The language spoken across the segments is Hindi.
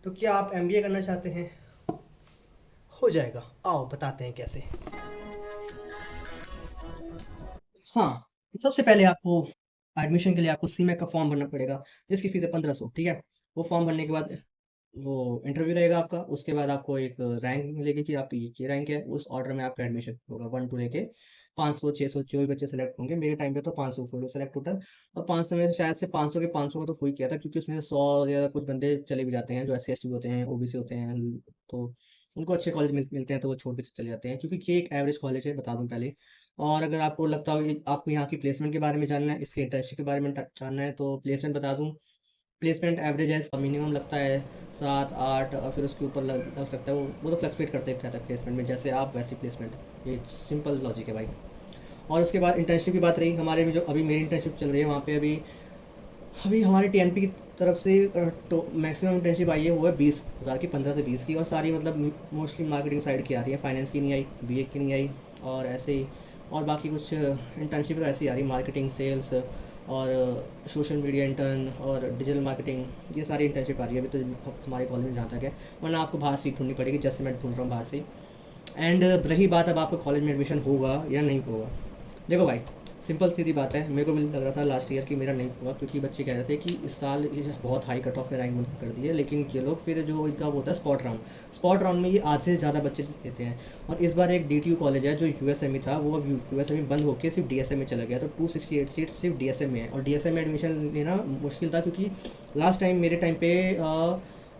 तो क्या आप एमबीए करना चाहते हैं? हो जाएगा, आओ बताते हैं कैसे। हाँ, सबसे पहले आपको एडमिशन के लिए आपको सीमेक का फॉर्म भरना पड़ेगा, जिसकी फीस है 1500। ठीक है। वो फॉर्म भरने के बाद वो इंटरव्यू रहेगा आपका। उसके बाद आपको एक रैंक मिलेगी कि आपकी ये रैंक है, उस ऑर्डर में आपका एडमिशन होगा 1 टू लेके 500 600 जो भी बच्चे सेलेक्ट होंगे। मेरे टाइम पे तो 500 हुए सेलेक्ट टोटल। और 500 में से शायद से 500 के 500 का तो हो ही किया था, क्योंकि उसमें से 100 या कुछ बंदे चले भी जाते हैं जो SC ST होते हैं, ओबीसी होते हैं, तो उनको अच्छे कॉलेज मिलते हैं तो वो छोड़ के चले जाते हैं, क्योंकि ये एक एवरेज कॉलेज है, बता दूं पहले। और अगर आपको लगता हो कि आपको यहाँ की प्लेसमेंट के बारे में जानना है, इसके इंटर्नशिप के बारे में जानना है, तो प्लेसमेंट बता दूं। प्लेसमेंट एवरेज है, मिनिमम लगता है 7 8, और फिर उसके ऊपर लग सकता है। वो तो फ्लक्चुएट करते रहता है प्लेसमेंट में, जैसे आप वैसी प्लेसमेंट। ये सिंपल लॉजिक है भाई। और उसके बाद इंटर्नशिप की बात रही हमारे में, जो अभी मेरी इंटर्नशिप चल रही है वहाँ पे अभी अभी हमारे टीएनपी की तरफ से तो मैक्सिमम इंटर्नशिप आई है, वो है 20,000 की, 15 से 20 की। और सारी मतलब मोस्टली मार्केटिंग साइड की आ रही है, फाइनेंस की नहीं आई, बीए की नहीं आई, और ऐसे ही। और बाकी कुछ इंटर्नशिप तो ऐसी आ रही है, मार्केटिंग, सेल्स और सोशल मीडिया इंटर्न और डिजिटल मार्केटिंग, ये सारी इंटर्नशिप आ रही है अभी तो हमारे कॉलेज में जहाँ तक है। वरना आपको बाहर सीट ढूंढनी पड़ेगी, जैसे मैं ढूंढ रहा हूँ बाहर से। एंड रही बात अब आपको कॉलेज में एडमिशन होगा या नहीं होगा, देखो भाई, सिंपल सीधी बात है। मेरे को भी लग रहा था लास्ट ईयर कि मेरा नहीं हुआ, क्योंकि बच्चे कह रहे थे कि इस साल ये बहुत हाई कट ऑफ में रैंक बंद कर दी है। लेकिन ये लोग फिर जो इनका होता है स्पॉट राउंड में ये आधे से ज़्यादा बच्चे लेते हैं। और इस बार एक DTU कॉलेज है जो यूएसएमई था, वो अब यूएसएमई बंद होकर सिर्फ DSM में चला गया, तो 268 सीट सिर्फ DSM में है। और DSM में एडमिशन लेना मुश्किल था, क्योंकि लास्ट टाइम मेरे टाइम पे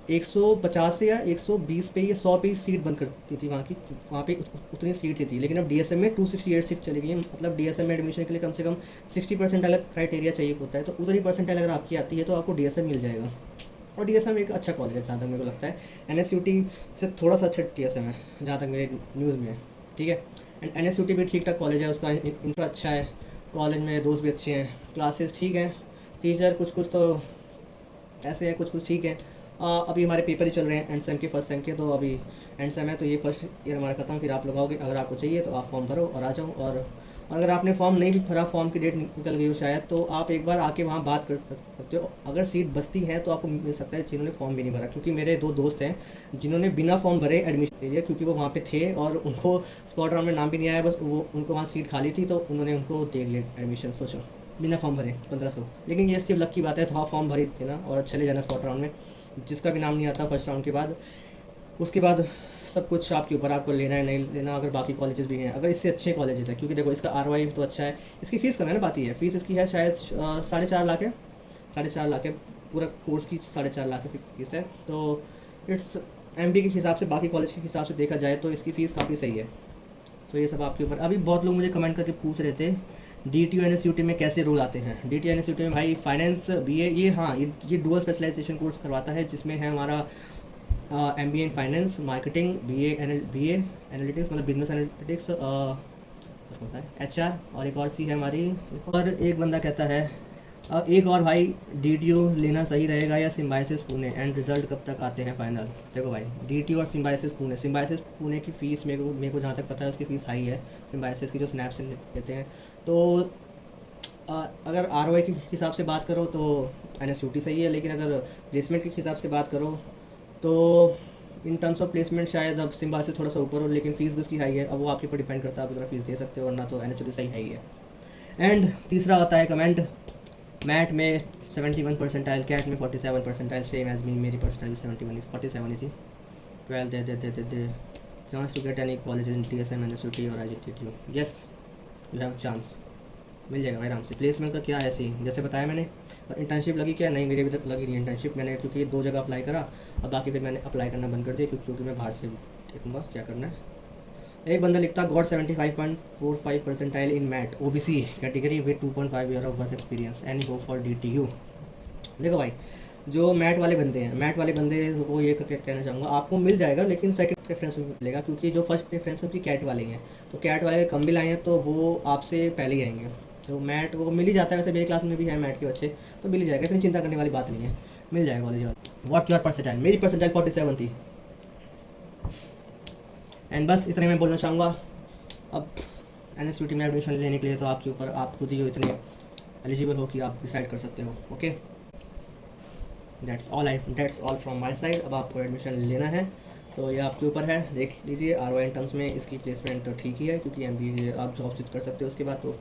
150 से या 120 पे या 100 पे ही सीट बंद करती थी वहाँ पे उतनी सीट थी। लेकिन अब DSM में 268 सीट चली गई है। मतलब DSM में एडमिशन के लिए कम से कम 60% अलग क्राइटेरिया चाहिए होता है, तो उतनी परसेंटाइल अगर आपकी आती है तो आपको DSM मिल जाएगा। और DSM एक अच्छा कॉलेज है जहाँ तक मेरे को लगता है। NSUT से थोड़ा सा अच्छा DSM है जहाँ तक मेरे न्यूज़ में है। ठीक है। एंड NSUT भी ठीक ठाक कॉलेज है, उसका इंफ्रा अच्छा है, कॉलेज में दोस्त भी अच्छे हैं, क्लासेस ठीक हैं, टीचर कुछ कुछ तो ऐसे है, कुछ कुछ ठीक है। अभी हमारे पेपर ही चल रहे हैं एंड सेम के, फर्स्ट सेम के, तो अभी एंड सेम है, तो ये फर्स्ट ईयर हमारा खत्म। फिर आप लोग आओगे, अगर आपको चाहिए तो आप फॉर्म भरो और आ जाओ। और अगर आपने फॉर्म नहीं भी भरा, फॉर्म की डेट निकल गई हो शायद, तो आप एक बार आके वहाँ बात कर सकते हो। अगर सीट बचती है तो आपको मिल सकता है, जिन्होंने फॉर्म भी नहीं भरा। क्योंकि मेरे 2 दोस्त हैं जिन्होंने बिना फॉर्म भरे एडमिशन ले लिया, क्योंकि वो वहाँ पे थे और उनको स्पॉट राउंड में नाम भी नहीं आया, बस वो उनको वहाँ सीट खाली थी, तो उन्होंने उनको दे दिया एडमिशन। सोचो, बिना फॉर्म भरे 1500। लेकिन ये सिर्फ लक की बात है, तो हाँ फॉर्म भरी थे ना, और चले जाना स्पॉट राउंड में। जिसका भी नाम नहीं आता फर्स्ट राउंड के बाद, उसके बाद सब कुछ आपके ऊपर, आपको लेना है नहीं लेना। अगर बाकी कॉलेजेस भी हैं, अगर इससे अच्छे कॉलेजेस हैं, क्योंकि देखो इसका ROI तो अच्छा है। इसकी फ़ीस कम है ना, बात ही है, फ़ीस इसकी है शायद 4.5 लाख है, 4.5 लाख है। पूरा कोर्स की 4.5 लाख फीस है। तो इट्स MD के हिसाब से, बाकी कॉलेज के हिसाब से देखा जाए तो इसकी फ़ीस काफ़ी सही है। तो ये सब आपके ऊपर। अभी बहुत लोग मुझे कमेंट करके पूछ रहे थे DTU NSUT में कैसे रूल आते हैं। DTU NSUT में भाई फाइनेंस BA, ये हाँ ये डुअल स्पेशलाइजेशन कोर्स करवाता है, जिसमें है हमारा MBA in finance, marketing, BA analytics, मतलब बिजनेस एनालिटिक्स, कुछ होता है HR, और एक और सी है हमारी। और एक बंदा कहता है एक और भाई, DTU लेना सही रहेगा या सिम्बायोसिस पुणे, एंड रिजल्ट कब तक आते हैं फाइनल? देखो भाई, DTU और सिम्बायोसिस पुणे की फ़ीस मेरे को जहाँ तक पता है उसकी फ़ीस हाई है। सिम्बायोसिस की जो स्नैप से लेते हैं, तो अगर ROI के हिसाब से बात करो तो NSUT सही है। लेकिन अगर प्लेसमेंट के हिसाब से बात करो तो इन टर्म्स ऑफ प्लेसमेंट शायद अब सिम्बायोसिस थोड़ा सा ऊपर हो, लेकिन फ़ीस भी उसकी हाई है। अब वो आपके ऊपर डिपेंड करता है, आप उतना फ़ीस दे सकते हो, वरना तो NSUT सही है ही है। एंड तीसरा आता है कमेंट, मैट में 71 परसेंटाइल, कैट में 47 परसेंटाइल, सेम एज मी, मेरी परसेंटाइल 47 ही थी। 12 they chance to get any college in TSM NSUT और IGTTU, yes you have chance, मिल जाएगा भाई आराम से। प्लेसमेंट का क्या है, ऐसे ही जैसे बताया मैंने। और इंटर्नशिप लगी क्या? नहीं, मेरी अभी तक लगी नहीं इंटर्नशिप। मैंने क्योंकि 2 जगह अप्लाई करा, अब बाकी फिर मैंने अप्लाई करना बंद कर दिया, क्योंकि मैं बाहर से देखूँगा क्या करना है। एक बंदा लिखता got 75.45 percentile in MAT, OBC category with 2.5 year of work experience, any go for DTU। देखो भाई, जो मैट वाले बंदे हैं, मैट वाले बंदे को ये कहना चाहूँगा, आपको मिल जाएगा, लेकिन सेकंड प्रेफरेंस में मिलेगा, क्योंकि जो फर्स्ट प्रेफरेंस है उसकी कैट वाले हैं। तो कैट वाले कम भी लाए हैं तो वो आपसे पहले ही आएंगे। तो मैट वो मिल ही जाता है, वैसे मेरी क्लास में भी है मैट के बच्चे, तो मिल ही जाएगा, इसमें चिंता करने वाली बात नहीं है, मिल जाएगा कॉलेज वाला। What your percentile? मेरी परसेंटाइल 47 थी। एंड बस इतने मैं बोलना चाहूँगा। अब NSUT में एडमिशन लेने के लिए तो आपके ऊपर, आप खुद ही हो इतने एलिजिबल हो कि आप डिसाइड कर सकते हो। Okay. That's all from my side. अब आपको एडमिशन लेना है तो ये आपके ऊपर है, देख लीजिए। ROI टर्म्स में इसकी प्लेसमेंट तो ठीक ही है, क्योंकि MBA आप जॉब स्विच कर सकते हो, उसके बाद तो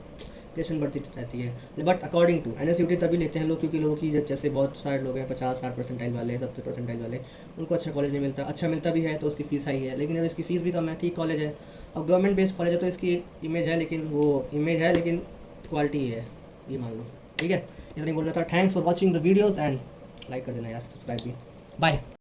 प्लेसमेंट बढ़ती रहती है। बट अकॉर्डिंग टू NSUT तभी लेते हैं लोग, क्योंकि लोगों की जैसे बहुत सारे लोग हैं 50-60 परसेंटाइल वाले, 70 परसेंटाइल वाले, उनको अच्छा कॉलेज नहीं मिलता। अच्छा मिलता भी है तो उसकी फ़ीस हाई है, लेकिन अब इसकी फ़ीस भी कम है, ठीक कॉलेज है। अब गवर्नमेंट बेस्ड कॉलेज है तो इसकी इमेज है लेकिन क्वालिटी है, ये मान लो। ठीक है, इतना ही बोलना था। Thanks for watching the videos and like कर देना यार, सब्सक्राइब भी। बाय।